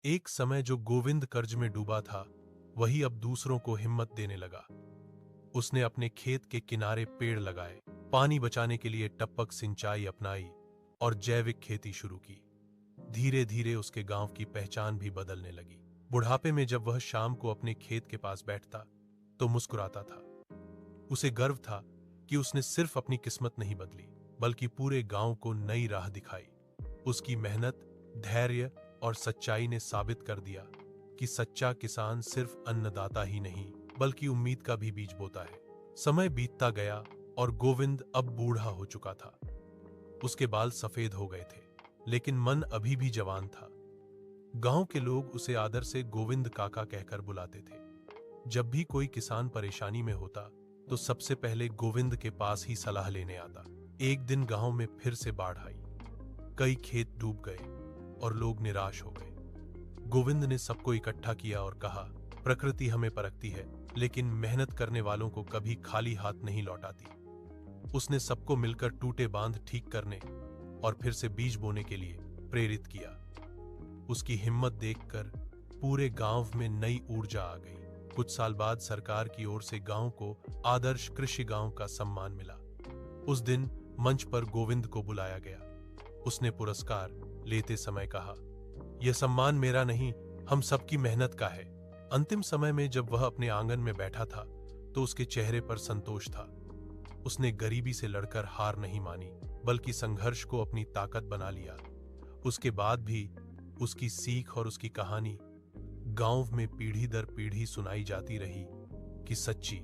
एक समय जो गोविंद कर्ज में डूबा था, वही अब दूसरों को हिम्मत देने लगा। उसने अपने खेत के किनारे पेड़ लगाए, पानी बचाने के लिए टपक सिंचाई अपनाई और जैविक खेती शुरू की। धीरे धीरे उसके गांव की पहचान भी बदलने लगी। बुढ़ापे में जब वह शाम को अपने खेत के पास बैठता, तो मुस्कुराता था। उसे गर्व था कि उसने सिर्फ अपनी किस्मत नहीं बदली, बल्कि पूरे गांव को नई राह दिखाई। उसकी मेहनत, धैर्य और सच्चाई ने साबित कर दिया कि सच्चा किसान सिर्फ अन्नदाता ही नहीं, बल्कि उम्मीद का भी बीज बोता है। समय बीतता गया और गोविंद अब बूढ़ा हो चुका था। उसके बाल सफेद हो गए थे, लेकिन मन अभी भी जवान था। गांव के लोग उसे आदर से गोविंद काका कहकर बुलाते थे। जब भी कोई किसान परेशानी में होता, तो सबसे पहले गोविंद के पास ही सलाह लेने आता। एक दिन गांव में फिर से बाढ़ आई। कई खेत डूब गए और लोग निराश हो गए। गोविंद ने सबको इकट्ठा किया और कहा, प्रकृति हमें परखती है, लेकिन मेहनत करने वालों को कभी खाली हाथ नहीं लौटाती। उसने सबको मिलकर टूटे बांध ठीक करने और फिर से बीज बोने के लिए प्रेरित किया। उसकी हिम्मत देखकर पूरे गांव में नई ऊर्जा आ गई। कुछ साल बाद सरकार की ओर से गांव को आदर्श कृषि गांव का सम्मान मिला। उस दिन मंच पर गोविंद को बुलाया गया। उसने पुरस्कार लेते समय कहा, यह सम्मान मेरा नहीं, हम सबकी मेहनत का है। अंतिम समय में जब वह अपने आंगन में बैठा था, तो उसके चेहरे पर संतोष था। उसने गरीबी से लड़कर हार नहीं मानी, बल्कि संघर्ष को अपनी ताकत बना लिया। उसके बाद भी उसकी सीख और उसकी कहानी गांव में पीढ़ी दर पीढ़ी सुनाई जाती रही कि सच्ची